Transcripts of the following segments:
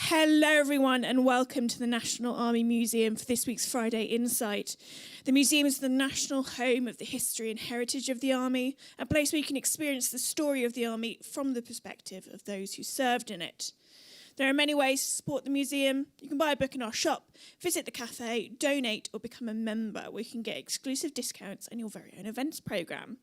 Hello everyone and welcome to the National Army Museum for this week's Friday Insight. The museum is the national home of the history and heritage of the Army, a place where you can experience the story of the Army from the perspective of those who served in it. There are many ways to support the museum. You can buy a book in our shop, visit the cafe, donate or become a member where you can get exclusive discounts and your very own events programme.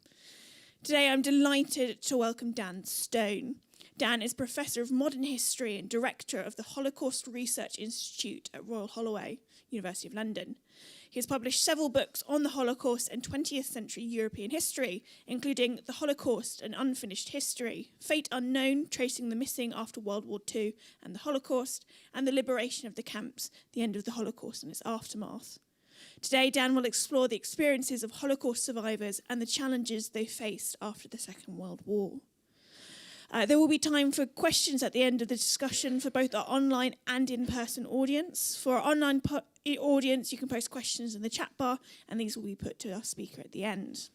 Today I'm delighted to welcome Dan Stone. Dan is Professor of Modern History and Director of the Holocaust Research Institute at Royal Holloway, University of London. He has published several books on the Holocaust and 20th century European history, including The Holocaust, An Unfinished History, Fate Unknown, Tracing the Missing After World War II and the Holocaust, and The Liberation of the Camps, The End of the Holocaust and Its Aftermath. Today, Dan will explore the experiences of Holocaust survivors and the challenges they faced after the Second World War. There will be time for questions at the end of the discussion for both our online and in-person audience. For our online audience, you can post questions in the chat bar, and these will be put to our speaker at the end.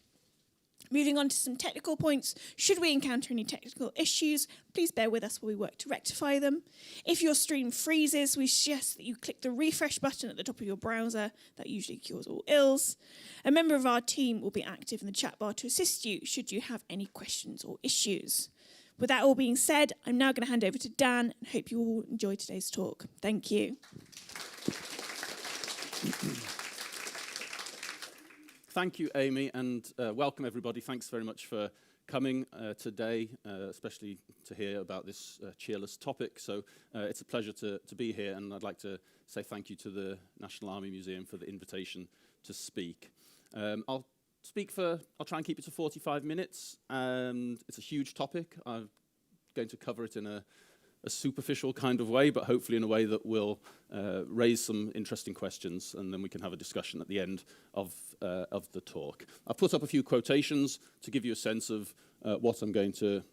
Moving on to some technical points. Should we encounter any technical issues, please bear with us while we work to rectify them. If your stream freezes, we suggest that you click the refresh button at the top of your browser. That usually cures all ills. A member of our team will be active in the chat bar to assist you should you have any questions or issues. With that all being said, I'm now going to hand over to Dan and hope you all enjoy today's talk. Thank you. Thank you, Amy, and welcome everybody. Thanks very much for coming today, especially to hear about this cheerless topic. So it's a pleasure to be here, and I'd like to say thank you to the National Army Museum for the invitation to speak. I'll try and keep it to 45 minutes, and it's a huge topic. I'm going to cover it in a superficial kind of way, but hopefully in a way that will raise some interesting questions, and then we can have a discussion at the end of the talk. I've put up a few quotations to give you a sense of what I'm going to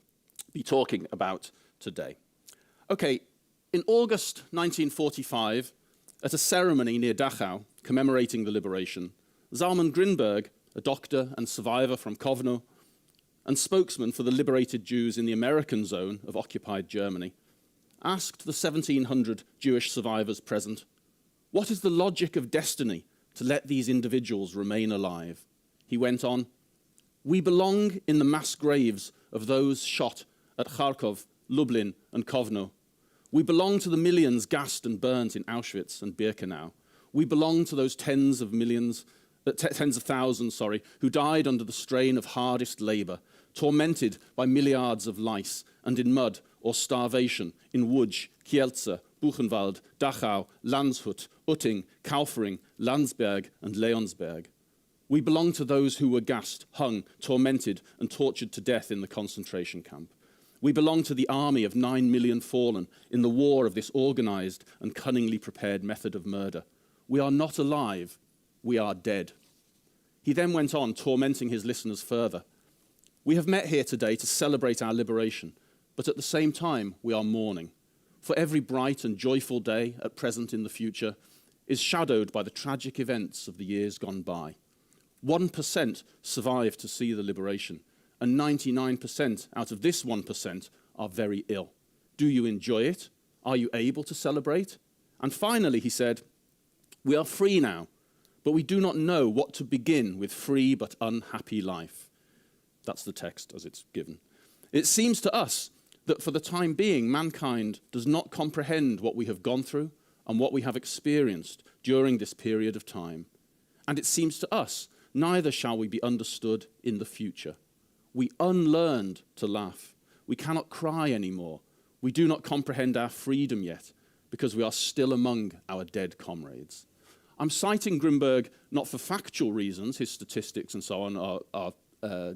be talking about today. Okay, in August 1945, at a ceremony near Dachau commemorating the liberation, Zalman Grinberg, a doctor and survivor from Kovno, and spokesman for the liberated Jews in the American zone of occupied Germany, asked the 1,700 Jewish survivors present, "What is the logic of destiny to let these individuals remain alive?" He went on, "We belong in the mass graves of those shot at Kharkov, Lublin, and Kovno. We belong to the millions gassed and burnt in Auschwitz and Birkenau. We belong to those tens of thousands, who died under the strain of hardest labor, tormented by milliards of lice and in mud or starvation in Łódź, Kielce, Buchenwald, Dachau, Landshut, Utting, Kaufering, Landsberg, and Leonsberg. We belong to those who were gassed, hung, tormented, and tortured to death in the concentration camp. We belong to the army of 9 million fallen in the war of this organized and cunningly prepared method of murder. We are not alive. We are dead." He then went on, tormenting his listeners further. "We have met here today to celebrate our liberation, but at the same time we are mourning. For every bright and joyful day, at present in the future, is shadowed by the tragic events of the years gone by. 1% survived to see the liberation, and 99% out of this 1% are very ill. Do you enjoy it? Are you able to celebrate? And finally," he said, "we are free now, but we do not know what to begin with free but unhappy life." That's the text as it's given. "It seems to us that for the time being, mankind does not comprehend what we have gone through and what we have experienced during this period of time. And it seems to us, neither shall we be understood in the future. We unlearned to laugh. We cannot cry anymore. We do not comprehend our freedom yet, because we are still among our dead comrades." I'm citing Grinberg not for factual reasons. His statistics and so on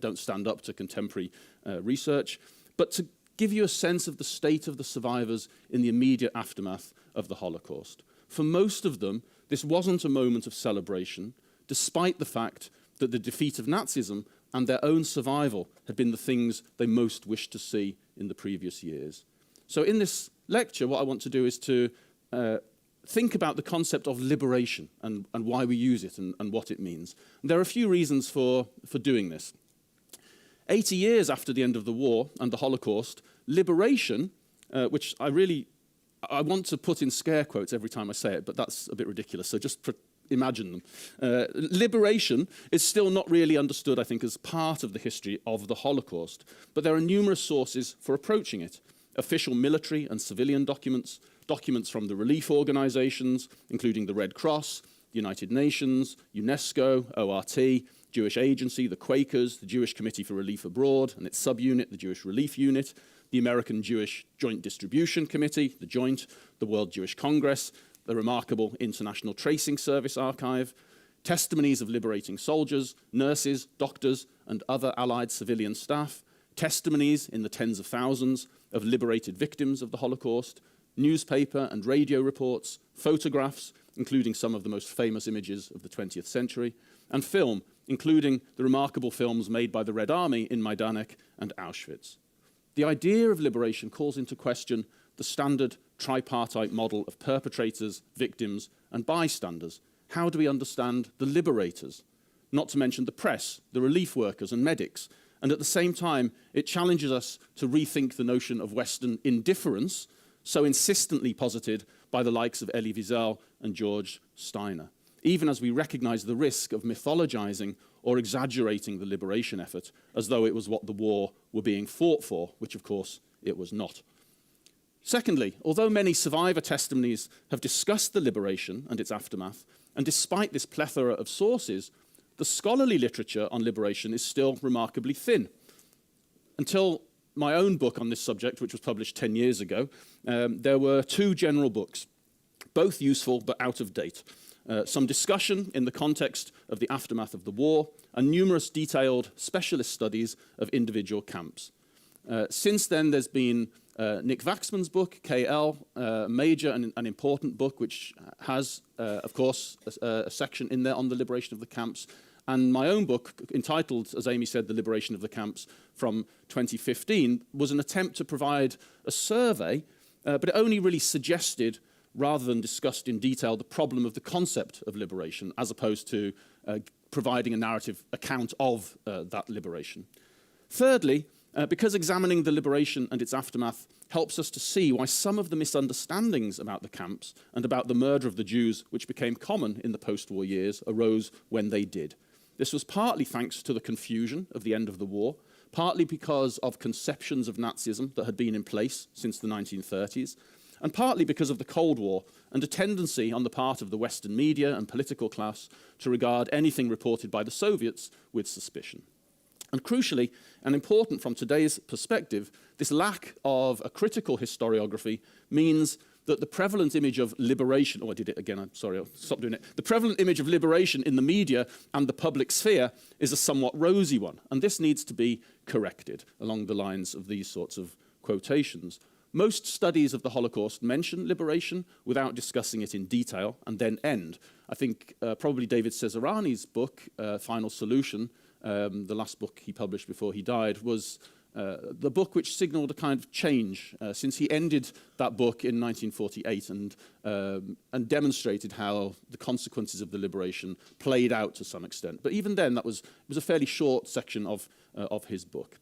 don't stand up to contemporary research, but to give you a sense of the state of the survivors in the immediate aftermath of the Holocaust. For most of them, this wasn't a moment of celebration, despite the fact that the defeat of Nazism and their own survival had been the things they most wished to see in the previous years. So in this lecture, what I want to do is to think about the concept of liberation and why we use it and what it means. And there are a few reasons for doing this. 80 years after the end of the war and the Holocaust, liberation, which I really I want to put in scare quotes every time I say it, but that's a bit ridiculous, so just imagine them. Liberation is still not really understood, I think, as part of the history of the Holocaust, but there are numerous sources for approaching it. Official military and civilian documents, documents from the relief organizations, including the Red Cross, the United Nations, UNESCO, ORT, Jewish Agency, the Quakers, the Jewish Committee for Relief Abroad and its subunit, the Jewish Relief Unit, the American Jewish Joint Distribution Committee, the Joint, the World Jewish Congress, the remarkable International Tracing Service Archive, testimonies of liberating soldiers, nurses, doctors, and other allied civilian staff, testimonies in the tens of thousands of liberated victims of the Holocaust, newspaper and radio reports, photographs, including some of the most famous images of the 20th century, and film, including the remarkable films made by the Red Army in Majdanek and Auschwitz. The idea of liberation calls into question the standard tripartite model of perpetrators, victims, and bystanders. How do we understand the liberators? Not to mention the press, the relief workers and medics. And at the same time, it challenges us to rethink the notion of Western indifference, so insistently posited by the likes of Elie Wiesel and George Steiner, even as we recognize the risk of mythologizing or exaggerating the liberation effort as though it was what the war were being fought for, which of course it was not. Secondly, although many survivor testimonies have discussed the liberation and its aftermath, and despite this plethora of sources, the scholarly literature on liberation is still remarkably thin. Until my own book on this subject, which was published 10 years ago, there were two general books, both useful but out of date. Some discussion in the context of the aftermath of the war, and numerous detailed specialist studies of individual camps. Since then, there's been Nick Waxman's book, KL, a major and an important book, which has, of course, a section in there on the liberation of the camps, and my own book, entitled, as Amy said, The Liberation of the Camps, from 2015, was an attempt to provide a survey, but it only really suggested, rather than discussed in detail, the problem of the concept of liberation, as opposed to providing a narrative account of that liberation. Thirdly, because examining the liberation and its aftermath helps us to see why some of the misunderstandings about the camps and about the murder of the Jews, which became common in the post-war years, arose when they did. This was partly thanks to the confusion of the end of the war, partly because of conceptions of Nazism that had been in place since the 1930s, and partly because of the Cold War and a tendency on the part of the Western media and political class to regard anything reported by the Soviets with suspicion. And crucially, and important from today's perspective, this lack of a critical historiography means that the prevalent image of liberation, oh, I did it again, I'm sorry, I'll stop doing it. The prevalent image of liberation in the media and the public sphere is a somewhat rosy one, and this needs to be corrected along the lines of these sorts of quotations. Most studies of the Holocaust mention liberation without discussing it in detail and then end. I think probably David Cesarani's book, Final Solution, the last book he published before he died, was the book which signaled a kind of change since he ended that book in 1948 and demonstrated how the consequences of the liberation played out to some extent. But even then, it was a fairly short section of his book.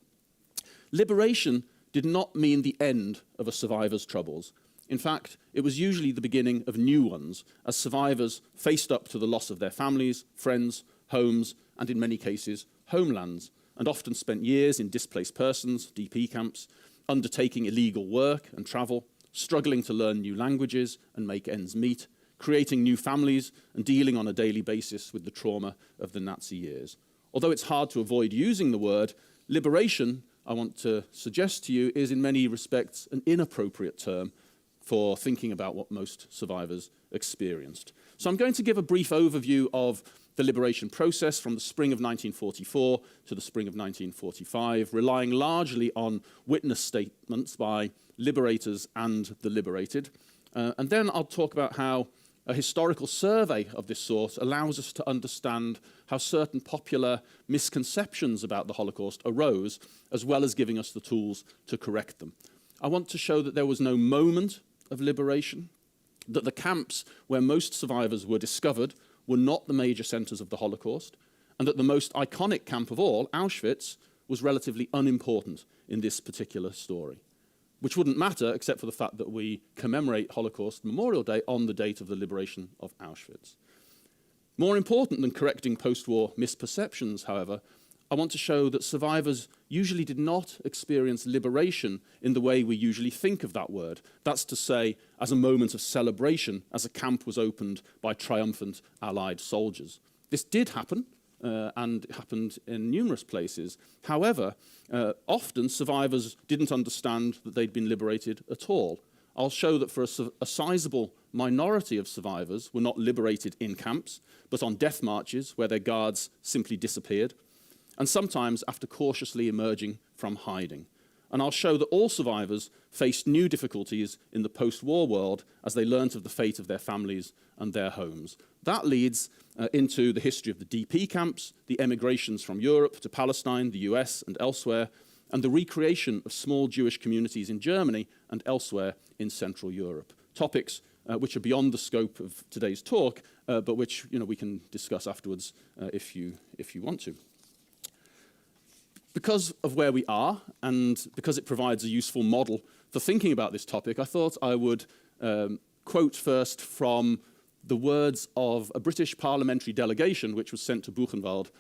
Liberation did not mean the end of a survivor's troubles. In fact, it was usually the beginning of new ones, as survivors faced up to the loss of their families, friends, homes, and in many cases, homelands, and often spent years in displaced persons, DP camps, undertaking illegal work and travel, struggling to learn new languages and make ends meet, creating new families and dealing on a daily basis with the trauma of the Nazi years. Although it's hard to avoid using the word, liberation, I want to suggest to you, is in many respects an inappropriate term for thinking about what most survivors experienced. So I'm going to give a brief overview of the liberation process from the spring of 1944 to the spring of 1945, relying largely on witness statements by liberators and the liberated. And then I'll talk about how a historical survey of this sort allows us to understand how certain popular misconceptions about the Holocaust arose, as well as giving us the tools to correct them. I want to show that there was no moment of liberation, that the camps where most survivors were discovered were not the major centres of the Holocaust, and that the most iconic camp of all, Auschwitz, was relatively unimportant in this particular story. which wouldn't matter except for the fact that we commemorate Holocaust Memorial Day on the date of the liberation of Auschwitz. More important than correcting post-war misperceptions, however, I want to show that survivors usually did not experience liberation in the way we usually think of that word. That's to say, as a moment of celebration, as a camp was opened by triumphant Allied soldiers. This did happen, and it happened in numerous places. However, often survivors didn't understand that they'd been liberated at all. I'll show that for a sizable minority of survivors were not liberated in camps, but on death marches where their guards simply disappeared, and sometimes after cautiously emerging from hiding. And I'll show that all survivors faced new difficulties in the post-war world as they learnt of the fate of their families and their homes. That leads into the history of the DP camps, the emigrations from Europe to Palestine, the US and elsewhere, and the recreation of small Jewish communities in Germany and elsewhere in Central Europe. Topics which are beyond the scope of today's talk, but which we can discuss afterwards if you want to. Because of where we are, and because it provides a useful model for thinking about this topic, I thought I would quote first from the words of a British parliamentary delegation which was sent to Buchenwald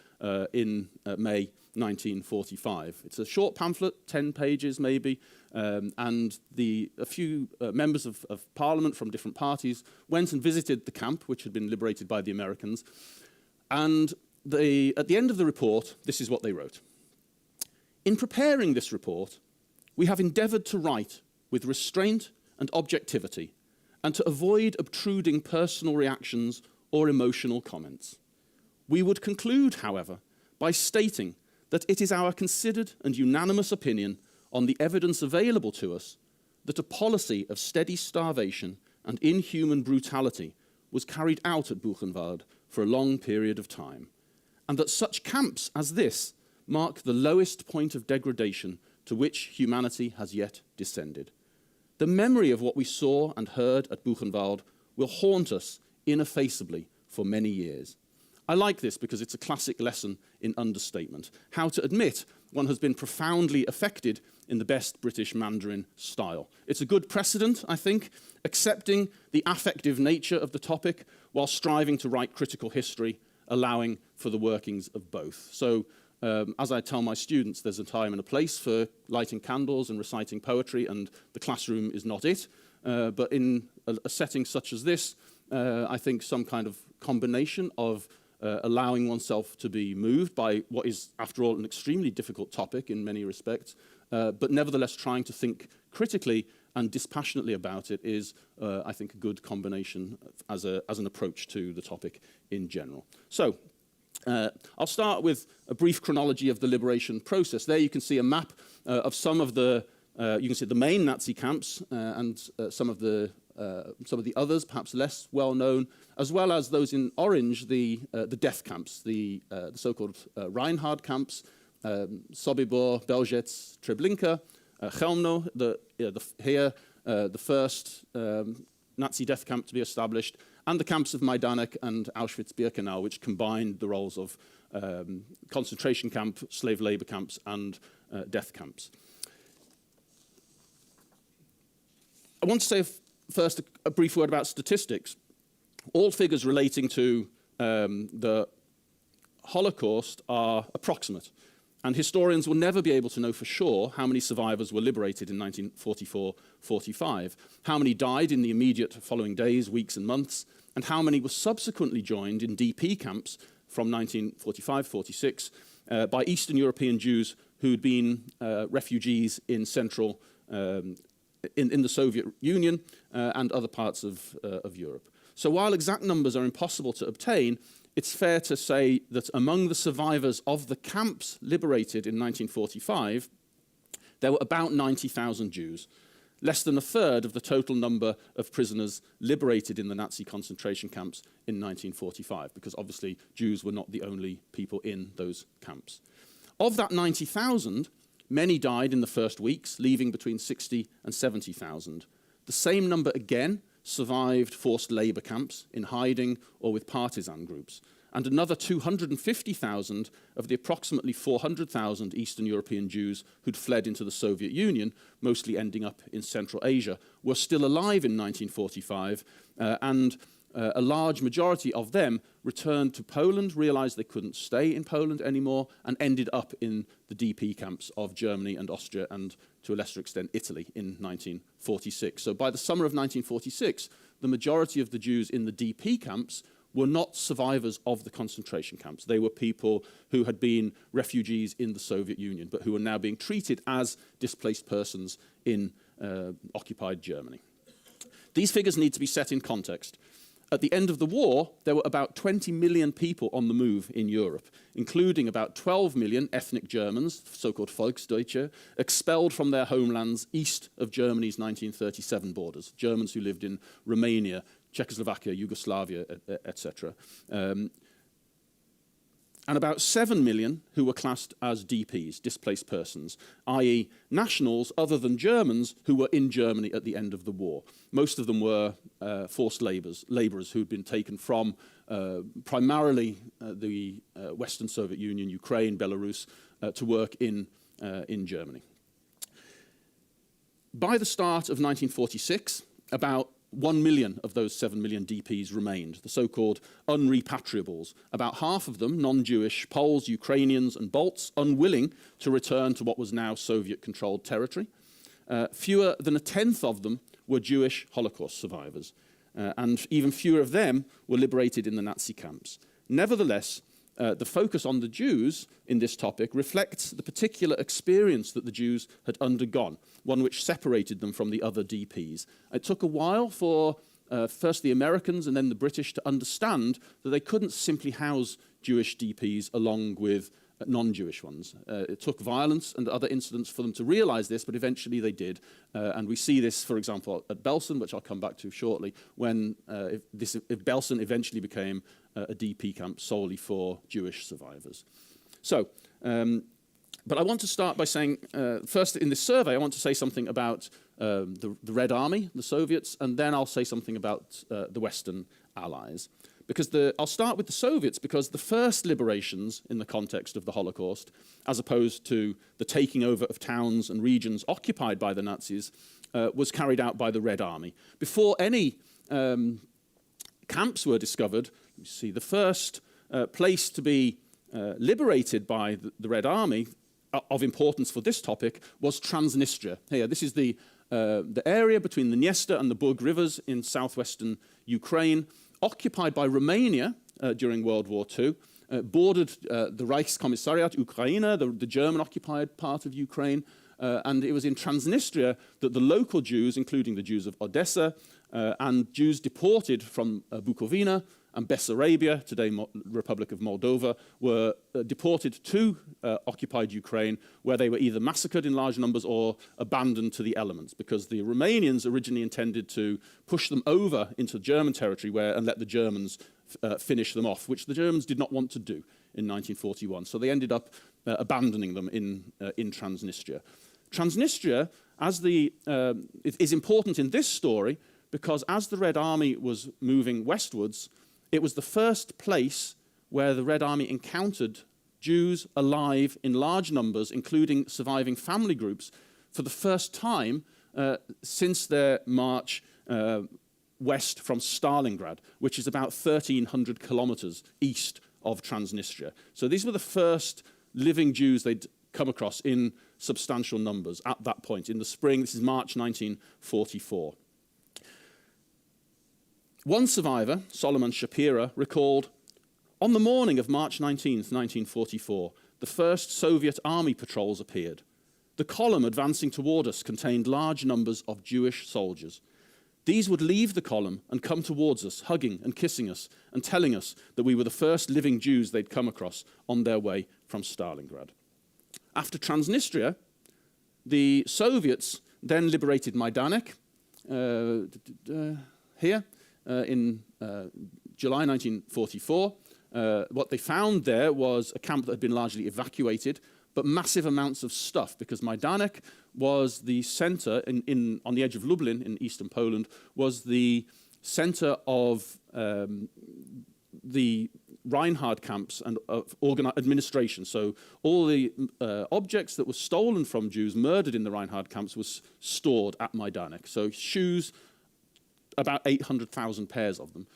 in May 1945. It's a short pamphlet, 10 pages maybe, and a few members of parliament from different parties went and visited the camp, which had been liberated by the Americans. And at the end of the report, this is what they wrote. In preparing this report, we have endeavoured to write with restraint and objectivity and to avoid obtruding personal reactions or emotional comments. We would conclude, however, by stating that it is our considered and unanimous opinion on the evidence available to us that a policy of steady starvation and inhuman brutality was carried out at Buchenwald for a long period of time, and that such camps as this mark the lowest point of degradation to which humanity has yet descended. The memory of what we saw and heard at Buchenwald will haunt us ineffaceably for many years. I like this because it's a classic lesson in understatement, how to admit one has been profoundly affected in the best British Mandarin style. It's a good precedent, I think, accepting the affective nature of the topic while striving to write critical history, allowing for the workings of both. So, as I tell my students, there's a time and a place for lighting candles and reciting poetry, and the classroom is not it. But in a setting such as this, I think some kind of combination of allowing oneself to be moved by what is, after all, an extremely difficult topic in many respects, but nevertheless trying to think critically and dispassionately about it is, I think, a good combination as an approach to the topic in general. So, I'll start with a brief chronology of the liberation process. There you can see a map of some of the, you can see the main Nazi camps and some of the others, perhaps less well known, as well as those in orange, the death camps, the so-called Reinhard camps, Sobibor, Belzec, Treblinka, Chelmno, the first Nazi death camp to be established, and the camps of Majdanek and Auschwitz-Birkenau, which combined the roles of concentration camp, slave labor camps, and death camps. I want to say first a brief word about statistics. All figures relating to the Holocaust are approximate, and historians will never be able to know for sure how many survivors were liberated in 1944-45, how many died in the immediate following days, weeks, and months, and how many were subsequently joined in DP camps from 1945-46 by Eastern European Jews who'd been refugees in Central, in the Soviet Union and other parts of Europe. So while exact numbers are impossible to obtain, it's fair to say that among the survivors of the camps liberated in 1945, there were about 90,000 Jews, less than a third of the total number of prisoners liberated in the Nazi concentration camps in 1945, because obviously Jews were not the only people in those camps. Of that 90,000, many died in the first weeks, leaving between 60 and 70,000. The same number again survived forced labor camps in hiding or with partisan groups. and another 250,000 of the approximately 400,000 Eastern European Jews who'd fled into the Soviet Union, mostly ending up in Central Asia, were still alive in 1945, and a large majority of them returned to Poland, realized they couldn't stay in Poland anymore, and ended up in the DP camps of Germany and Austria and, to a lesser extent, Italy in 1946. So by the summer of 1946, the majority of the Jews in the DP camps were not survivors of the concentration camps. They were people who had been refugees in the Soviet Union, but who were now being treated as displaced persons in occupied Germany. These figures need to be set in context. At the end of the war, there were about 20 million people on the move in Europe, including about 12 million ethnic Germans, so-called Volksdeutsche, expelled from their homelands east of Germany's 1937 borders, Germans who lived in Romania, Czechoslovakia, Yugoslavia, etc. And about 7 million who were classed as DPs, displaced persons, i.e. nationals other than Germans who were in Germany at the end of the war. Most of them were forced laborers who'd been taken from primarily the Western Soviet Union, Ukraine, Belarus, to work in Germany. By the start of 1946, about 1 million of those 7 million DPs remained, the so-called unrepatriables, about half of them non-Jewish Poles, Ukrainians and Balts, unwilling to return to what was now Soviet-controlled territory. Fewer than a tenth of them were Jewish Holocaust survivors, and even fewer of them were liberated in the Nazi camps. Nevertheless, the focus on the Jews in this topic reflects the particular experience that the Jews had undergone, one which separated them from the other DPs. It took a while for first the Americans and then the British to understand that they couldn't simply house Jewish DPs along with non-Jewish ones. It took violence and other incidents for them to realize this, but eventually they did. And we see this, for example, at Belsen, which I'll come back to shortly, when if Belsen eventually became a DP camp solely for Jewish survivors. So, but I want to start by saying, first in this survey, I want to say something about the Red Army, the Soviets, and then I'll say something about the Western Allies. Because I'll start with the Soviets, because the first liberations in the context of the Holocaust, as opposed to the taking over of towns and regions occupied by the Nazis, was carried out by the Red Army. Before any camps were discovered, you see, the first place to be liberated by the Red Army, of importance for this topic, was Transnistria. Here, this is the area between the Dniester and the Bug rivers in southwestern Ukraine, occupied by Romania during World War II, bordered the Reichskommissariat Ukraine, the German-occupied part of Ukraine, and it was in Transnistria that the local Jews, including the Jews of Odessa, and Jews deported from Bukovina and Bessarabia, today Republic of Moldova, were deported to occupied Ukraine, where they were either massacred in large numbers or abandoned to the elements, because the Romanians originally intended to push them over into German territory and let the Germans finish them off, which the Germans did not want to do in 1941. So they ended up abandoning them in Transnistria. Transnistria is important in this story because as the Red Army was moving westwards, it was the first place where the Red Army encountered Jews alive in large numbers, including surviving family groups, for the first time since their march west from Stalingrad, which is about 1,300 kilometers east of Transnistria. So these were the first living Jews they'd come across in substantial numbers at that point, in the spring. This is March 1944. One survivor, Solomon Shapira, recalled, "On the morning of March 19th, 1944, the first Soviet army patrols appeared. The column advancing toward us contained large numbers of Jewish soldiers. These would leave the column and come towards us, hugging and kissing us and telling us that we were the first living Jews they'd come across on their way from Stalingrad." After Transnistria, the Soviets then liberated Majdanek here in July 1944. What they found there was a camp that had been largely evacuated, but massive amounts of stuff, because Majdanek was the center on the edge of Lublin in eastern Poland, was the center of the Reinhard camps and of administration. So all the objects that were stolen from Jews murdered in the Reinhard camps was stored at Majdanek. So shoes, about 800,000 pairs of them,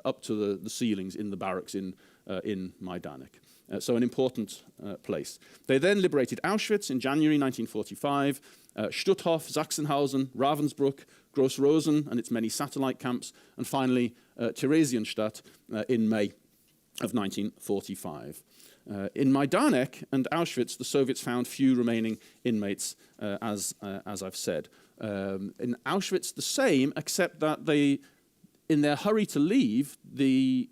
up to the ceilings in the barracks in Majdanek. So an important place. They then liberated Auschwitz in January 1945, Stutthof, Sachsenhausen, Ravensbrück, Gross-Rosen and its many satellite camps, and finally Theresienstadt in May of 1945. In Majdanek and Auschwitz, the Soviets found few remaining inmates, as I've said. In Auschwitz, the same, except that in their hurry to leave, the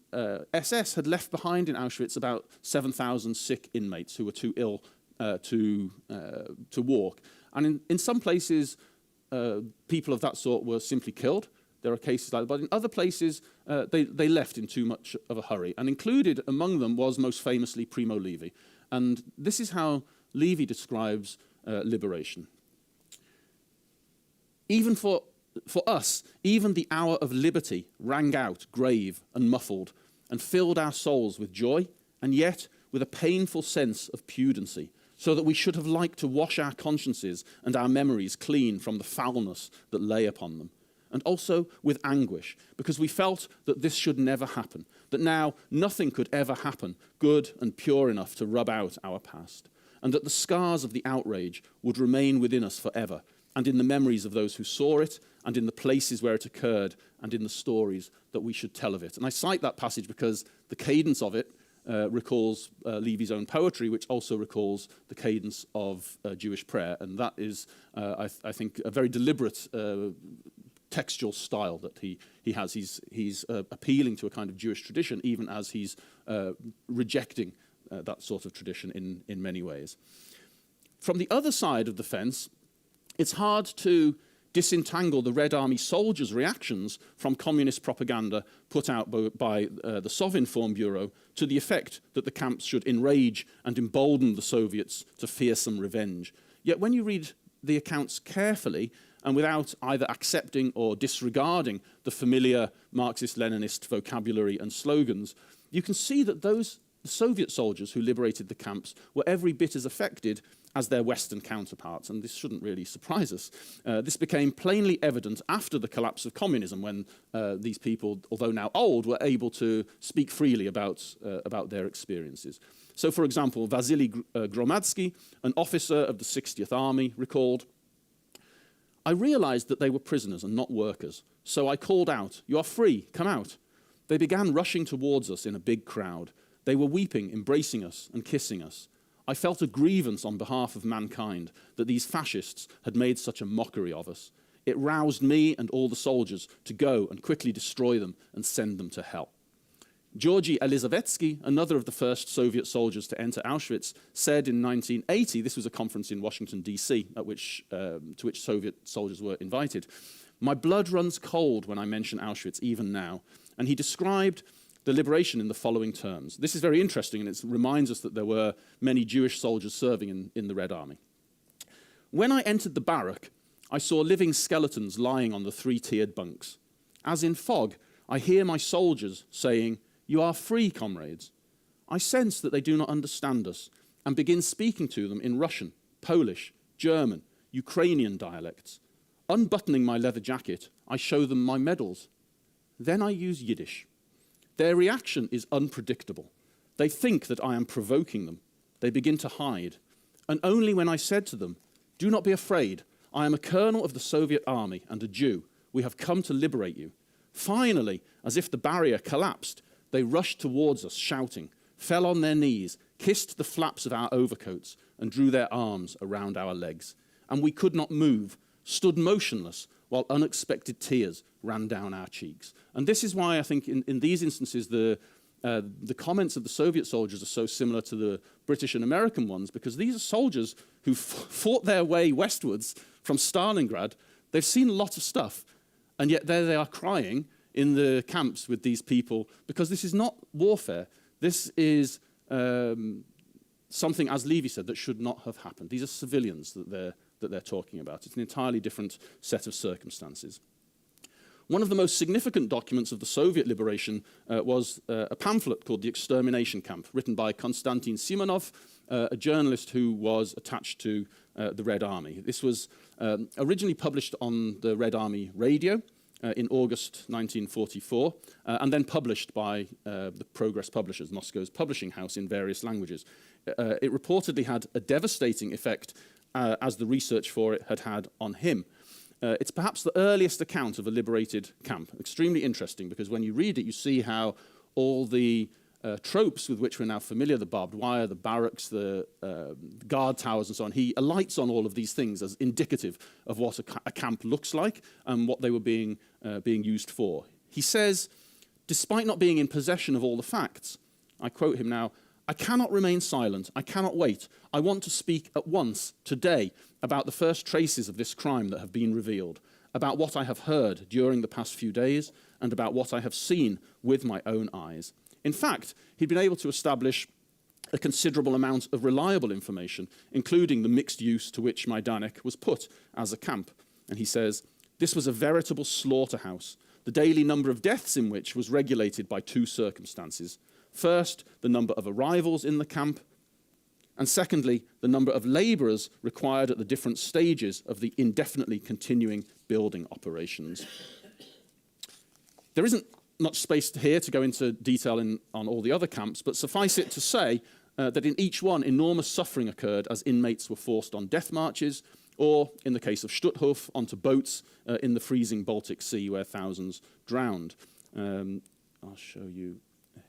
SS had left behind in Auschwitz about 7,000 sick inmates who were too ill to walk. And in some places, people of that sort were simply killed. There are cases like that. But in other places, they left in too much of a hurry. And included among them was most famously Primo Levi. And this is how Levi describes liberation. Even for us, even the hour of liberty rang out grave and muffled and filled our souls with joy and yet with a painful sense of pudency, so that we should have liked to wash our consciences and our memories clean from the foulness that lay upon them. And also with anguish, because we felt that this should never happen, that now nothing could ever happen good and pure enough to rub out our past, and that the scars of the outrage would remain within us forever, and in the memories of those who saw it, and in the places where it occurred, and in the stories that we should tell of it. And I cite that passage because the cadence of it recalls Levy's own poetry, which also recalls the cadence of Jewish prayer. And that is, I think, a very deliberate textual style that he has. He's appealing to a kind of Jewish tradition, even as he's rejecting that sort of tradition in many ways. From the other side of the fence, it's hard to disentangle the Red Army soldiers' reactions from communist propaganda put out by the Sovinform Bureau to the effect that the camps should enrage and embolden the Soviets to fearsome revenge. Yet when you read the accounts carefully and without either accepting or disregarding the familiar Marxist-Leninist vocabulary and slogans, you can see that those Soviet soldiers who liberated the camps were every bit as affected as their Western counterparts, and this shouldn't really surprise us. This became plainly evident after the collapse of communism, when these people, although now old, were able to speak freely about their experiences. So, for example, Vasily Gromadsky, an officer of the 60th Army, recalled, "I realized that they were prisoners and not workers, so I called out, 'You are free, come out.' They began rushing towards us in a big crowd. They were weeping, embracing us and kissing us. I felt a grievance on behalf of mankind that these fascists had made such a mockery of us. It roused me and all the soldiers to go and quickly destroy them and send them to hell." Georgy Elizavetsky, another of the first Soviet soldiers to enter Auschwitz, said in 1980, this was a conference in Washington, D.C., to which Soviet soldiers were invited, "My blood runs cold when I mention Auschwitz, even now." And he described the liberation in the following terms. This is very interesting, and it reminds us that there were many Jewish soldiers serving in the Red Army. "When I entered the barrack, I saw living skeletons lying on the three-tiered bunks. As in fog, I hear my soldiers saying, 'You are free, comrades.' I sense that they do not understand us and begin speaking to them in Russian, Polish, German, Ukrainian dialects. Unbuttoning my leather jacket, I show them my medals. Then I use Yiddish. Their reaction is unpredictable. They think that I am provoking them. They begin to hide. And only when I said to them, 'Do not be afraid. I am a colonel of the Soviet army and a Jew. We have come to liberate you.' Finally, as if the barrier collapsed, they rushed towards us, shouting, fell on their knees, kissed the flaps of our overcoats, and drew their arms around our legs. And we could not move, stood motionless, while unexpected tears ran down our cheeks." And this is why I think in these instances the comments of the Soviet soldiers are so similar to the British and American ones, because these are soldiers who fought their way westwards from Stalingrad. They've seen a lot of stuff, and yet there they are crying in the camps with these people, because this is not warfare. This is something, as Levy said, that should not have happened. These are civilians that they're talking about. It's an entirely different set of circumstances. One of the most significant documents of the Soviet liberation was a pamphlet called The Extermination Camp, written by Konstantin Simonov, a journalist who was attached to the Red Army. This was originally published on the Red Army radio in August 1944, and then published by the Progress Publishers, Moscow's publishing house, in various languages. It reportedly had a devastating effect, as the research for it had had on him. It's perhaps the earliest account of a liberated camp. Extremely interesting, because when you read it, you see how all the tropes with which we're now familiar, the barbed wire, the barracks, the guard towers and so on, he alights on all of these things as indicative of what a camp looks like and what they were being used for. He says, despite not being in possession of all the facts, I quote him now, "I cannot remain silent. I cannot wait. I want to speak at once, today, about the first traces of this crime that have been revealed, about what I have heard during the past few days, and about what I have seen with my own eyes." In fact, he'd been able to establish a considerable amount of reliable information, including the mixed use to which Majdanek was put as a camp. And he says, "This was a veritable slaughterhouse, the daily number of deaths in which was regulated by two circumstances. First, the number of arrivals in the camp, and secondly, the number of labourers required at the different stages of the indefinitely continuing building operations." There isn't much space here to go into detail on all the other camps, but suffice it to say that in each one, enormous suffering occurred as inmates were forced on death marches, or, in the case of Stutthof, onto boats in the freezing Baltic Sea where thousands drowned. I'll show you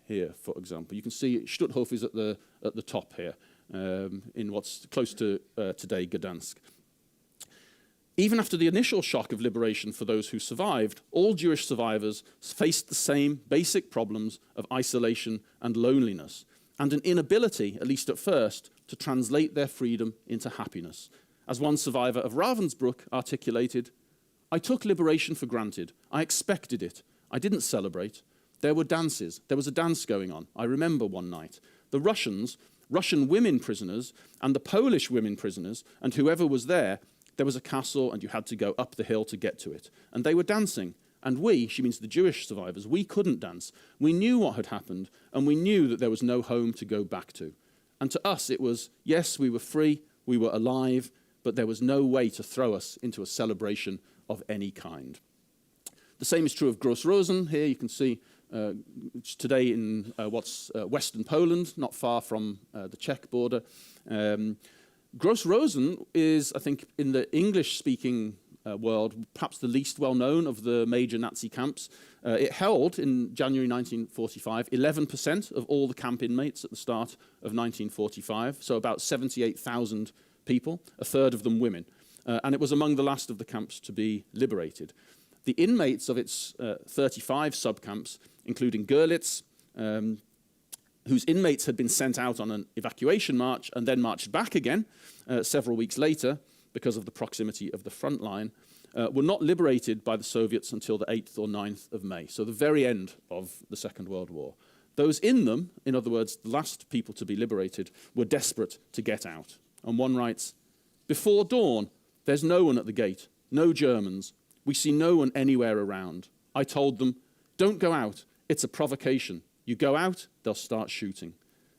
here, for example. You can see Stutthof is at the top here, in what's close to today Gdansk. Even after the initial shock of liberation for those who survived, all Jewish survivors faced the same basic problems of isolation and loneliness, and an inability, at least at first, to translate their freedom into happiness. As one survivor of Ravensbrück articulated, "I took liberation for granted. I expected it. I didn't celebrate. There were dances. There was a dance going on. I remember one night. The Russian women prisoners, and the Polish women prisoners, and whoever was there was a castle, and you had to go up the hill to get to it. And they were dancing. And we," she means the Jewish survivors, "we couldn't dance. We knew what had happened, and we knew that there was no home to go back to. And to us it was, yes, we were free, we were alive, but there was no way to throw us into a celebration of any kind." The same is true of Gross-Rosen. Here you can see today in what's western Poland, not far from the Czech border. Gross-Rosen is, I think, in the English-speaking world, perhaps the least well-known of the major Nazi camps. It held, in January 1945, 11% of all the camp inmates at the start of 1945, so about 78,000 people, a third of them women. And it was among the last of the camps to be liberated. The inmates of its 35 subcamps, including Görlitz, whose inmates had been sent out on an evacuation march and then marched back again several weeks later because of the proximity of the front line, were not liberated by the Soviets until the 8th or 9th of May, so the very end of the Second World War. Those in them, in other words, the last people to be liberated, were desperate to get out. And one writes, "Before dawn, there's no one at the gate, no Germans. We see no one anywhere around. I told them, don't go out, it's a provocation. You go out, they'll start shooting."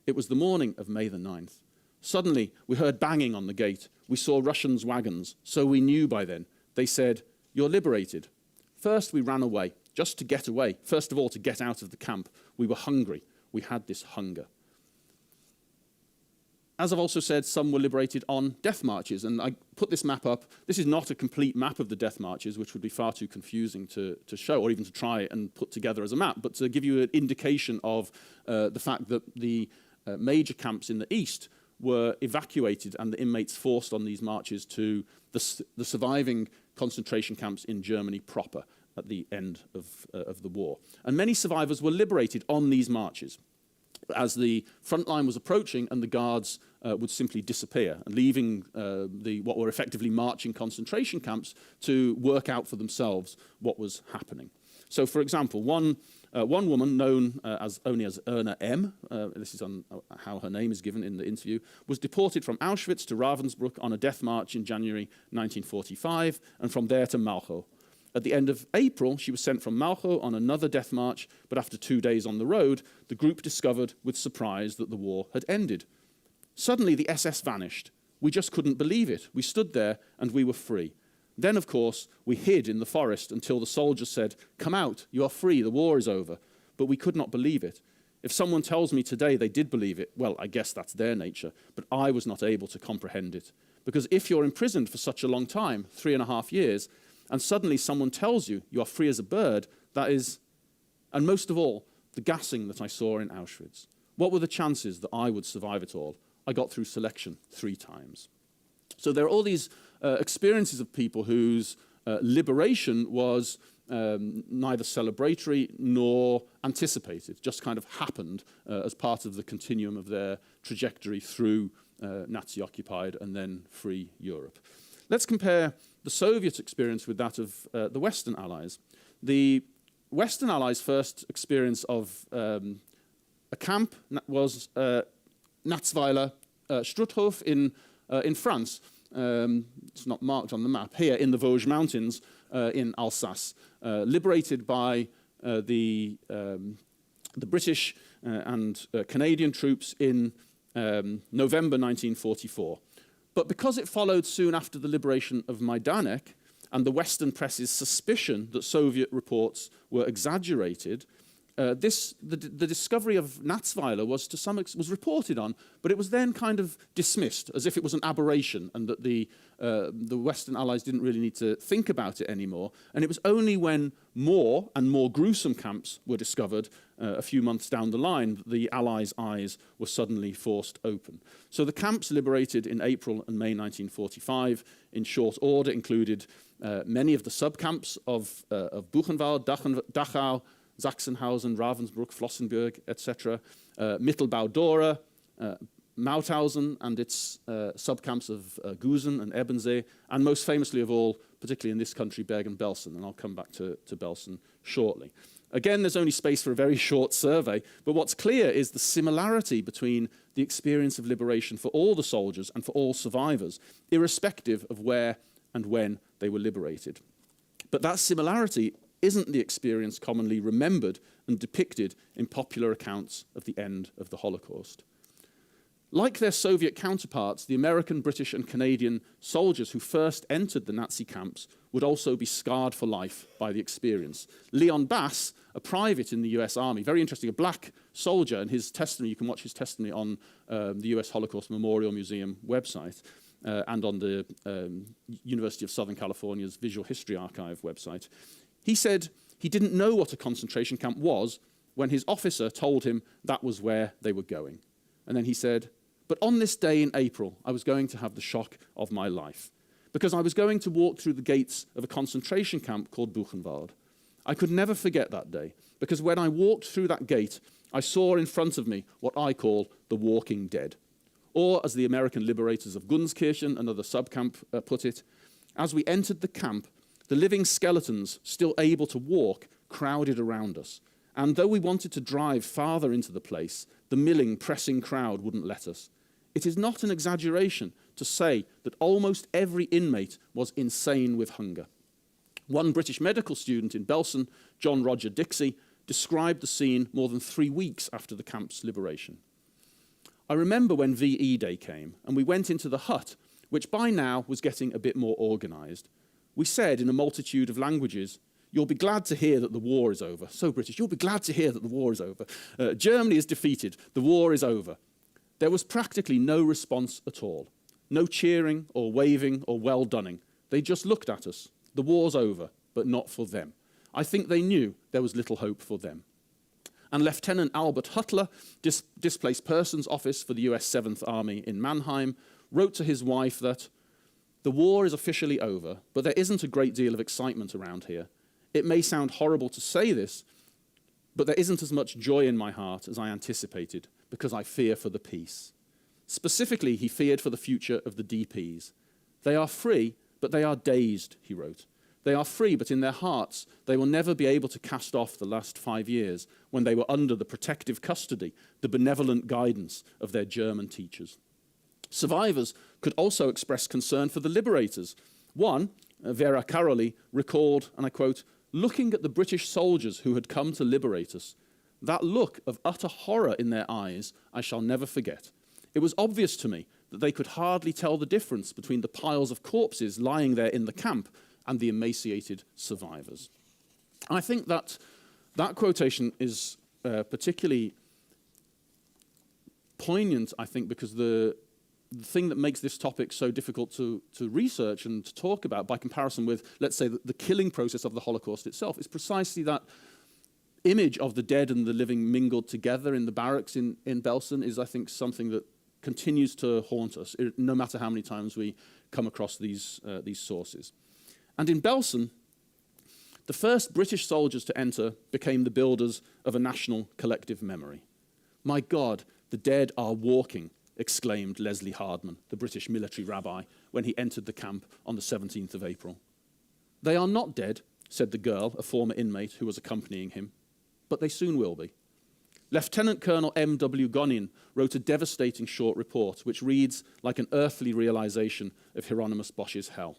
It was the morning of May the 9th. Suddenly, we heard banging on the gate. We saw Russians' wagons, so we knew by then. They said, "You're liberated." First, we ran away, just to get away. First of all, to get out of the camp. We were hungry. We had this hunger. As I've also said, some were liberated on death marches, and I put this map up. This is not a complete map of the death marches, which would be far too confusing to show, or even to try and put together as a map, but to give you an indication of the fact that the major camps in the east were evacuated and the inmates forced on these marches to the surviving concentration camps in Germany proper at the end of the war. And many survivors were liberated on these marches as the front line was approaching and the guards would simply disappear, leaving what were effectively marching concentration camps to work out for themselves what was happening. So, for example, one woman known only as Erna M., this is on how her name is given in the interview, was deported from Auschwitz to Ravensbrück on a death march in January 1945, and from there to Malchow. At the end of April, she was sent from Malchow on another death march, but after 2 days on the road, the group discovered with surprise that the war had ended. Suddenly, the SS vanished. We just couldn't believe it. We stood there and we were free. Then, of course, we hid in the forest until the soldiers said, "Come out, you are free, the war is over." But we could not believe it. If someone tells me today they did believe it, well, I guess that's their nature, but I was not able to comprehend it. Because if you're imprisoned for such a long time, 3.5 years, and suddenly someone tells you you are free as a bird, that is, and most of all, the gassing that I saw in Auschwitz. What were the chances that I would survive it all? I got through selection 3 times. So there are all these experiences of people whose liberation was neither celebratory nor anticipated, just kind of happened as part of the continuum of their trajectory through Nazi-occupied and then free Europe. Let's compare the Soviet experience with that of the Western Allies. The Western Allies' first experience of a camp was Natzweiler Strutthof in France. It's not marked on the map, here in the Vosges Mountains in Alsace, liberated by the British and Canadian troops in November 1944. But because it followed soon after the liberation of Majdanek and the Western press's suspicion that Soviet reports were exaggerated, the discovery of Natzweiler was reported on, but it was then kind of dismissed as if it was an aberration and that the Western Allies didn't really need to think about it anymore. And it was only when more and more gruesome camps were discovered a few months down the line that the Allies' eyes were suddenly forced open. So the camps liberated in April and May 1945 in short order included many of the sub-camps of Buchenwald, Dachau, Sachsenhausen, Ravensbrück, Flossenbürg, etc., Mittelbau-Dora, Mauthausen and its subcamps of Gusen and Ebensee, and most famously of all, particularly in this country, Bergen-Belsen, and I'll come back to Belsen shortly. Again, there's only space for a very short survey, but what's clear is the similarity between the experience of liberation for all the soldiers and for all survivors, irrespective of where and when they were liberated. But that similarity isn't the experience commonly remembered and depicted in popular accounts of the end of the Holocaust. Like their Soviet counterparts, the American, British and Canadian soldiers who first entered the Nazi camps would also be scarred for life by the experience. Leon Bass, a private in the US Army, very interesting, a black soldier, and his testimony, you can watch his testimony on the US Holocaust Memorial Museum website and on the University of Southern California's Visual History Archive website. He said he didn't know what a concentration camp was when his officer told him that was where they were going. And then he said, "But on this day in April, I was going to have the shock of my life, because I was going to walk through the gates of a concentration camp called Buchenwald. I could never forget that day, because when I walked through that gate, I saw in front of me what I call the walking dead. Or, as the American liberators of Gunskirchen, another subcamp, put it, as we entered the camp, the living skeletons, still able to walk, crowded around us. And though we wanted to drive farther into the place, the milling, pressing crowd wouldn't let us. It is not an exaggeration to say that almost every inmate was insane with hunger. One British medical student in Belsen, John Roger Dixie, described the scene more than 3 weeks after the camp's liberation. I remember when VE Day came and we went into the hut, which by now was getting a bit more organised. We said in a multitude of languages, 'You'll be glad to hear that the war is over.' So British, 'You'll be glad to hear that the war is over. Germany is defeated. The war is over.' There was practically no response at all. No cheering or waving or well-doning. They just looked at us. The war's over, but not for them. I think they knew there was little hope for them." And Lieutenant Albert Huttler, Displaced Persons Office for the US 7th Army in Mannheim, wrote to his wife that, "The war is officially over, but there isn't a great deal of excitement around here. It may sound horrible to say this, but there isn't as much joy in my heart as I anticipated, because I fear for the peace." Specifically, he feared for the future of the DPs. "They are free, but they are dazed," he wrote. "They are free, but in their hearts, they will never be able to cast off the last 5 years when they were under the protective custody, the benevolent guidance of their German teachers." Survivors could also express concern for the liberators. One, Vera Caroli, recalled, and I quote, "Looking at the British soldiers who had come to liberate us, that look of utter horror in their eyes I shall never forget. It was obvious to me that they could hardly tell the difference between the piles of corpses lying there in the camp and the emaciated survivors." I think that that quotation is particularly poignant, I think, because the thing that makes this topic so difficult to research and to talk about by comparison with, let's say, the killing process of the Holocaust itself is precisely that image of the dead and the living mingled together in the barracks in Belsen is, I think, something that continues to haunt us, no matter how many times we come across these sources. And in Belsen, the first British soldiers to enter became the builders of a national collective memory. "My God, the dead are walking," exclaimed Leslie Hardman, the British military rabbi, when he entered the camp on the 17th of April. "They are not dead," said the girl, a former inmate who was accompanying him, "but they soon will be." Lieutenant Colonel M.W. Gonin wrote a devastating short report which reads like an earthly realization of Hieronymus Bosch's hell.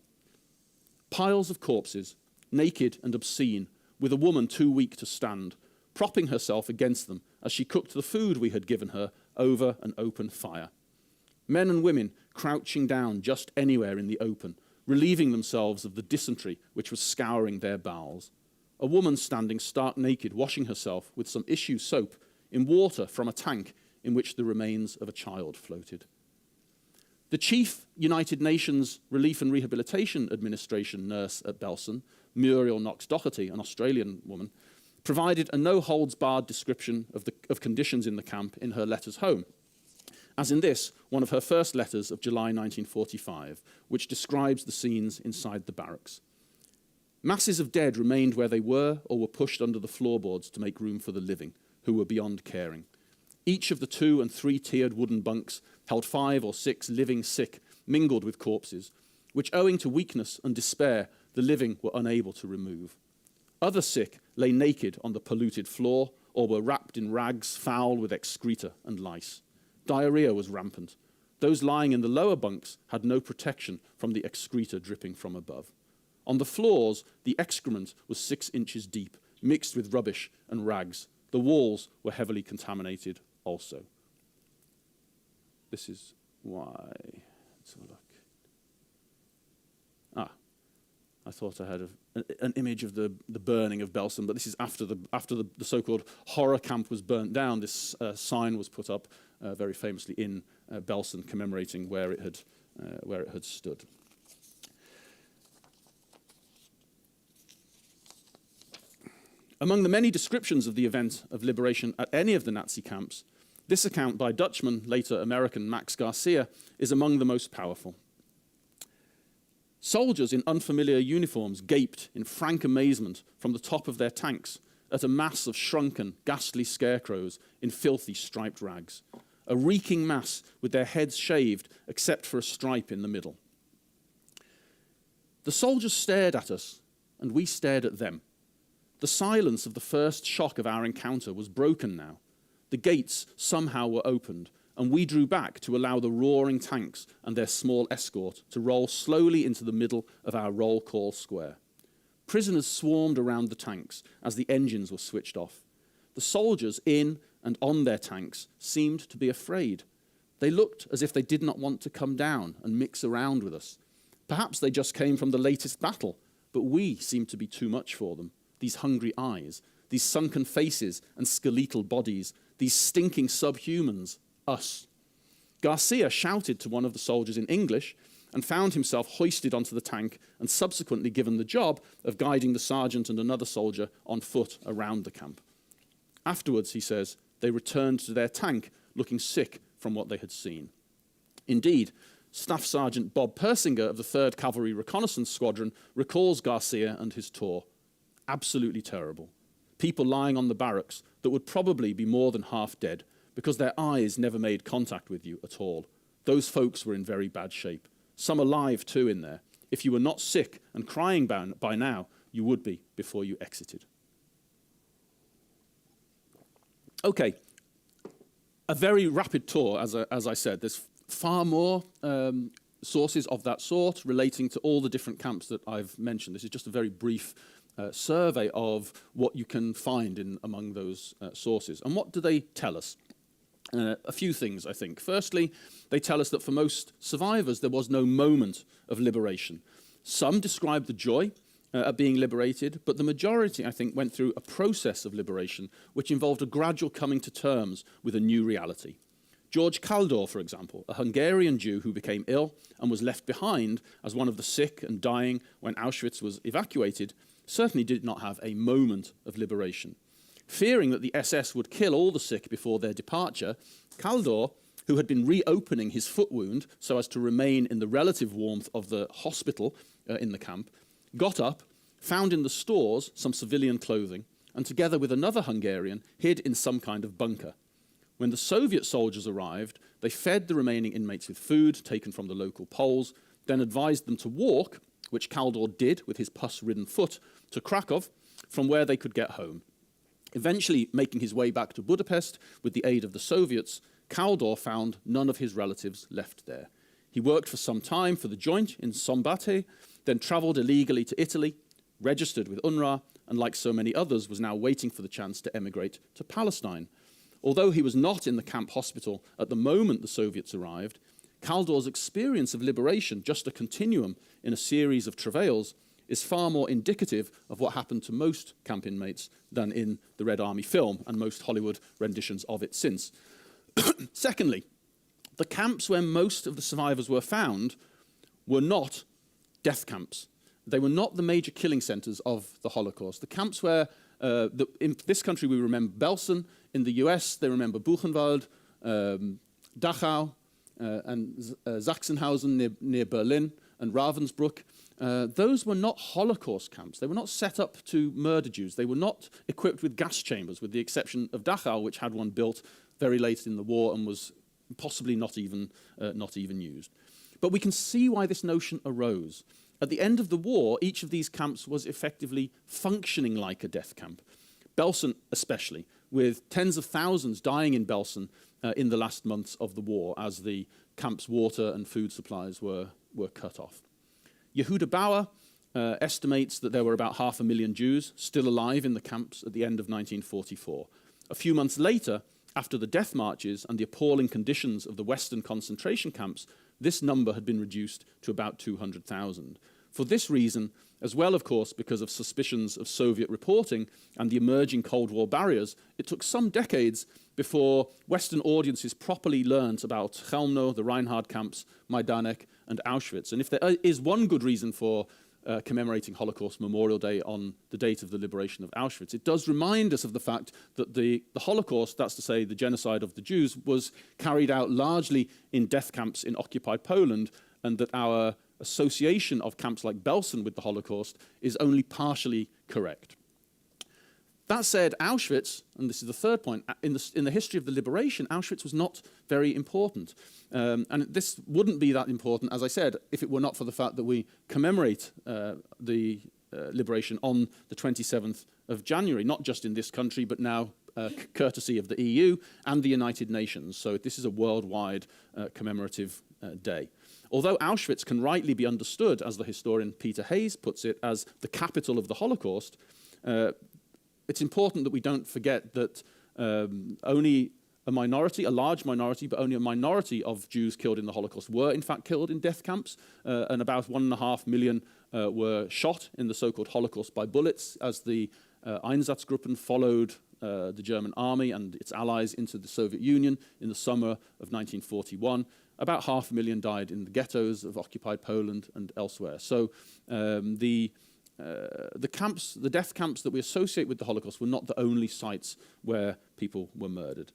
"Piles of corpses, naked and obscene, with a woman too weak to stand, propping herself against them as she cooked the food we had given her over an open fire. Men and women crouching down just anywhere in the open, relieving themselves of the dysentery which was scouring their bowels. A woman standing stark naked, washing herself with some issue soap in water from a tank in which the remains of a child floated." The chief United Nations Relief and Rehabilitation Administration nurse at Belsen, Muriel Knox-Doherty, an Australian woman, provided a no-holds-barred description of conditions in the camp in her letters home, as in this, one of her first letters of July 1945, which describes the scenes inside the barracks. "Masses of dead remained where they were or were pushed under the floorboards to make room for the living, who were beyond caring. Each of the 2- and 3-tiered wooden bunks held 5 or 6 living sick, mingled with corpses, which owing to weakness and despair, the living were unable to remove. Other sick lay naked on the polluted floor or were wrapped in rags foul with excreta and lice. Diarrhea was rampant. Those lying in the lower bunks had no protection from the excreta dripping from above. On the floors, the excrement was 6 inches deep, mixed with rubbish and rags. The walls were heavily contaminated also." This is why. Let's have a look. I thought I had an image of the burning of Belsen, but this is after the so-called horror camp was burnt down. This sign was put up very famously in Belsen, commemorating where it had stood. Among the many descriptions of the event of liberation at any of the Nazi camps, this account by Dutchman, later American Max Garcia, is among the most powerful. "Soldiers in unfamiliar uniforms gaped in frank amazement from the top of their tanks at a mass of shrunken, ghastly scarecrows in filthy striped rags, a reeking mass with their heads shaved except for a stripe in the middle. The soldiers stared at us, and we stared at them. The silence of the first shock of our encounter was broken now. The gates somehow were opened, and we drew back to allow the roaring tanks and their small escort to roll slowly into the middle of our roll call square. Prisoners swarmed around the tanks as the engines were switched off. The soldiers in and on their tanks seemed to be afraid. They looked as if they did not want to come down and mix around with us. Perhaps they just came from the latest battle, but we seemed to be too much for them. These hungry eyes, these sunken faces and skeletal bodies, these stinking subhumans, us. Garcia shouted to one of the soldiers in English and found himself hoisted onto the tank and subsequently given the job of guiding the sergeant and another soldier on foot around the camp. Afterwards, he says, they returned to their tank looking sick from what they had seen. Indeed, Staff Sergeant Bob Persinger of the 3rd Cavalry Reconnaissance Squadron recalls Garcia and his tour. Absolutely terrible. People lying on the barracks that would probably be more than half dead because their eyes never made contact with you at all. Those folks were in very bad shape. Some alive too in there. If you were not sick and crying by now, you would be before you exited. Okay, a very rapid tour, as I said. There's far more sources of that sort relating to all the different camps that I've mentioned. This is just a very brief survey of what you can find among those sources. And what do they tell us? A few things, I think. Firstly, they tell us that for most survivors, there was no moment of liberation. Some describe the joy at being liberated, but the majority, I think, went through a process of liberation which involved a gradual coming to terms with a new reality. George Kaldor, for example, a Hungarian Jew who became ill and was left behind as one of the sick and dying when Auschwitz was evacuated, certainly did not have a moment of liberation. Fearing that the SS would kill all the sick before their departure, Kaldor, who had been reopening his foot wound so as to remain in the relative warmth of the hospital in the camp, got up, found in the stores some civilian clothing, and together with another Hungarian, hid in some kind of bunker. When the Soviet soldiers arrived, they fed the remaining inmates with food taken from the local Poles, then advised them to walk, which Kaldor did with his pus-ridden foot, to Krakow, from where they could get home. Eventually making his way back to Budapest with the aid of the Soviets, Kaldor found none of his relatives left there. He worked for some time for the Joint in Szombathely, then travelled illegally to Italy, registered with UNRWA, and like so many others, was now waiting for the chance to emigrate to Palestine. Although he was not in the camp hospital at the moment the Soviets arrived, Kaldor's experience of liberation, just a continuum in a series of travails, is far more indicative of what happened to most camp inmates than in the Red Army film and most Hollywood renditions of it since. Secondly, the camps where most of the survivors were found were not death camps. They were not the major killing centres of the Holocaust. The camps where, in this country we remember Belsen, in the US they remember Buchenwald, Dachau, and Sachsenhausen near Berlin, and Ravensbrück. Those were not Holocaust camps. They were not set up to murder Jews. They were not equipped with gas chambers, with the exception of Dachau, which had one built very late in the war and was possibly not even used. But we can see why this notion arose. At the end of the war, each of these camps was effectively functioning like a death camp. Belsen especially, with tens of thousands dying in Belsen in the last months of the war as the camp's water and food supplies were cut off. Yehuda Bauer estimates that there were about 500,000 Jews still alive in the camps at the end of 1944. A few months later, after the death marches and the appalling conditions of the Western concentration camps, this number had been reduced to about 200,000. For this reason, as well, of course, because of suspicions of Soviet reporting and the emerging Cold War barriers, it took some decades before Western audiences properly learned about Chelmno, the Reinhard camps, Majdanek, and Auschwitz. And if there is one good reason for commemorating Holocaust Memorial Day on the date of the liberation of Auschwitz, it does remind us of the fact that the Holocaust, that's to say the genocide of the Jews, was carried out largely in death camps in occupied Poland, and that our association of camps like Belsen with the Holocaust is only partially correct. That said, Auschwitz, and this is the third point, in the history of the liberation, Auschwitz was not very important. And this wouldn't be that important, as I said, if it were not for the fact that we commemorate the liberation on the 27th of January, not just in this country, but now courtesy of the EU and the United Nations. So this is a worldwide commemorative day. Although Auschwitz can rightly be understood, as the historian Peter Hayes puts it, as the capital of the Holocaust, it's important that we don't forget that only a minority, a large minority, but only a minority of Jews killed in the Holocaust were in fact killed in death camps, and about 1.5 million were shot in the so-called Holocaust by bullets as the Einsatzgruppen followed the German army and its allies into the Soviet Union in the summer of 1941. About 500,000 died in the ghettos of occupied Poland and elsewhere. So the death camps that we associate with the Holocaust were not the only sites where people were murdered.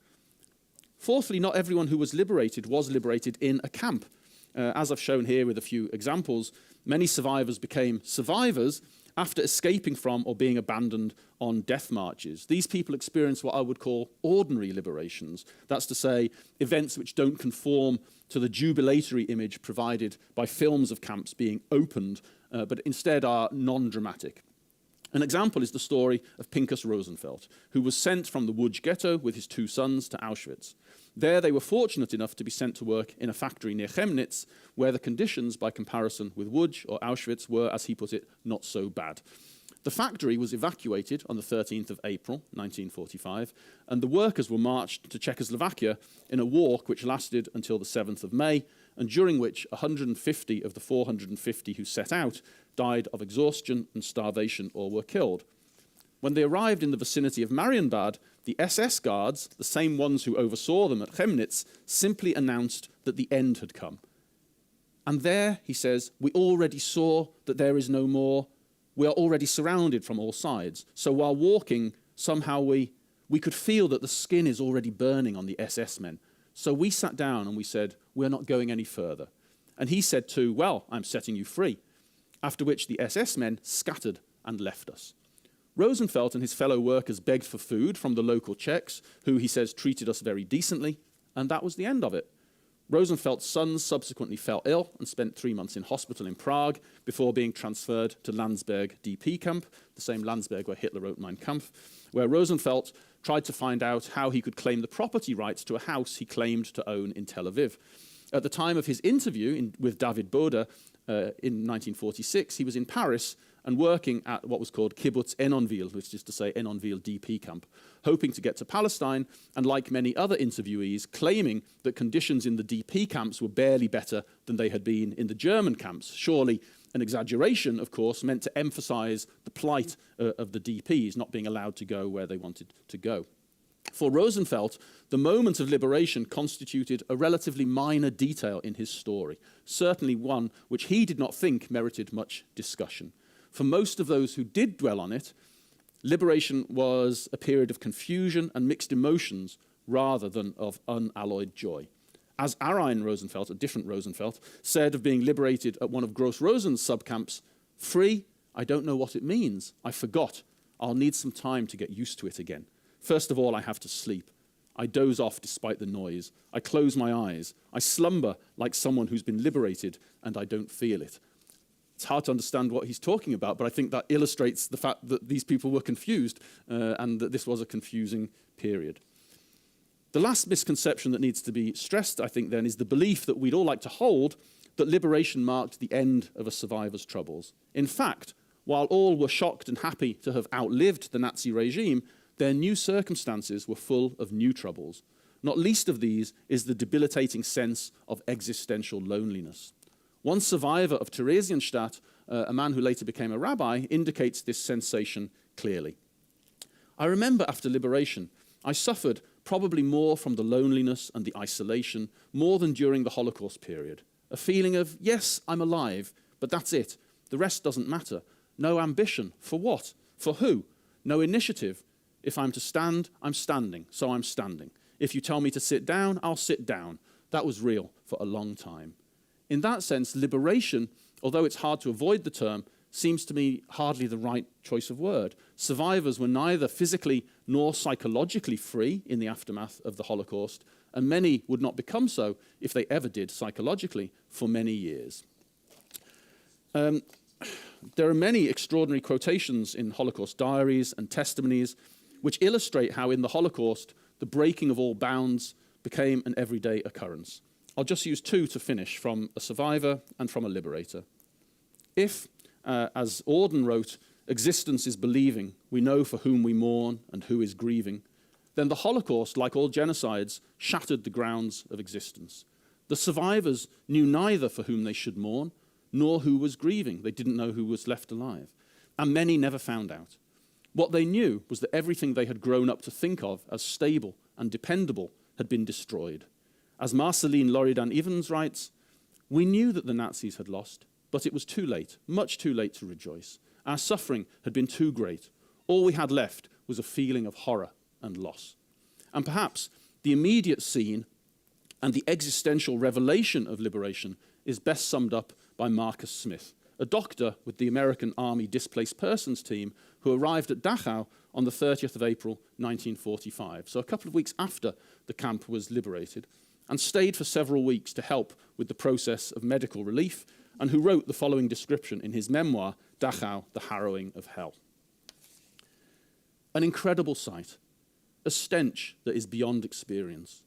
Fourthly, not everyone who was liberated in a camp. As I've shown here with a few examples, many survivors became survivors after escaping from or being abandoned on death marches. These people experience what I would call ordinary liberations. That's to say, events which don't conform to the jubilatory image provided by films of camps being opened, but instead are non-dramatic. An example is the story of Pinkas Rosenfeld, who was sent from the Łódź ghetto with his 2 sons to Auschwitz. There they were fortunate enough to be sent to work in a factory near Chemnitz, where the conditions, by comparison with Łódź or Auschwitz, were, as he put it, not so bad. The factory was evacuated on the 13th of April, 1945, and the workers were marched to Czechoslovakia in a walk which lasted until the 7th of May, and during which 150 of the 450 who set out died of exhaustion and starvation or were killed. When they arrived in the vicinity of Marienbad, the SS guards, the same ones who oversaw them at Chemnitz, simply announced that the end had come. And there, he says, we already saw that there is no more. We are already surrounded from all sides. So while walking, somehow we could feel that the skin is already burning on the SS men. So we sat down and we said, we're not going any further. And he said too, well, I'm setting you free. After which the SS men scattered and left us. Rosenfeld and his fellow workers begged for food from the local Czechs, who, he says, treated us very decently, and that was the end of it. Rosenfeld's sons subsequently fell ill and spent 3 months in hospital in Prague before being transferred to Landsberg DP camp, the same Landsberg where Hitler wrote Mein Kampf, where Rosenfeld tried to find out how he could claim the property rights to a house he claimed to own in Tel Aviv. At the time of his interview with David Boda in 1946, he was in Paris and working at what was called Kibbutz Enonville, which is to say Enonville DP camp, hoping to get to Palestine, and like many other interviewees, claiming that conditions in the DP camps were barely better than they had been in the German camps. Surely an exaggeration, of course, meant to emphasize the plight of the DPs not being allowed to go where they wanted to go. For Rosenfeld, the moment of liberation constituted a relatively minor detail in his story, certainly one which he did not think merited much discussion. For most of those who did dwell on it, liberation was a period of confusion and mixed emotions rather than of unalloyed joy. As Arijn Rosenfeld, a different Rosenfeld, said of being liberated at one of Gross-Rosen's subcamps, free, I don't know what it means. I forgot. I'll need some time to get used to it again. First of all, I have to sleep. I doze off despite the noise. I close my eyes. I slumber like someone who's been liberated, and I don't feel it. It's hard to understand what he's talking about, but I think that illustrates the fact that these people were confused and that this was a confusing period. The last misconception that needs to be stressed, I think, then, is the belief that we'd all like to hold that liberation marked the end of a survivor's troubles. In fact, while all were shocked and happy to have outlived the Nazi regime, their new circumstances were full of new troubles. Not least of these is the debilitating sense of existential loneliness. One survivor of Theresienstadt, a man who later became a rabbi, indicates this sensation clearly. I remember after liberation, I suffered probably more from the loneliness and the isolation, more than during the Holocaust period. A feeling of, yes, I'm alive, but that's it. The rest doesn't matter. No ambition. For what? For who? No initiative. If I'm to stand, I'm standing, so I'm standing. If you tell me to sit down, I'll sit down. That was real for a long time. In that sense, liberation, although it's hard to avoid the term, seems to me hardly the right choice of word. Survivors were neither physically nor psychologically free in the aftermath of the Holocaust, and many would not become so, if they ever did psychologically, for many years. There are many extraordinary quotations in Holocaust diaries and testimonies which illustrate how in the Holocaust, the breaking of all bounds became an everyday occurrence. I'll just use two to finish, from a survivor and from a liberator. If, as Auden wrote, existence is believing, we know for whom we mourn and who is grieving, then the Holocaust, like all genocides, shattered the grounds of existence. The survivors knew neither for whom they should mourn, nor who was grieving. They didn't know who was left alive. And many never found out. What they knew was that everything they had grown up to think of as stable and dependable had been destroyed. As Marceline Loridan-Ivens writes, we knew that the Nazis had lost, but it was too late, much too late to rejoice. Our suffering had been too great. All we had left was a feeling of horror and loss. And perhaps the immediate scene and the existential revelation of liberation is best summed up by Marcus Smith, a doctor with the American Army Displaced Persons team who arrived at Dachau on the 30th of April 1945, so a couple of weeks after the camp was liberated, and stayed for several weeks to help with the process of medical relief, and who wrote the following description in his memoir, Dachau, The Harrowing of Hell. An incredible sight, a stench that is beyond experience.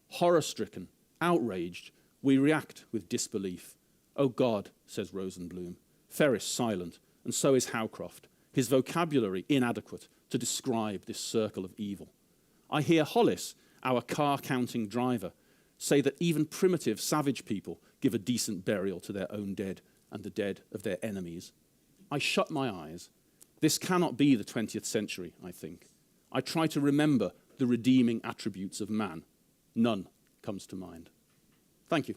Horror-stricken, outraged, we react with disbelief. Oh God, says Rosenblum. Ferris silent, and so is Howcroft, his vocabulary inadequate to describe this circle of evil. I hear Hollis, our car-counting driver, say that even primitive, savage people give a decent burial to their own dead and the dead of their enemies. I shut my eyes. This cannot be the 20th century, I think. I try to remember the redeeming attributes of man. None comes to mind. Thank you.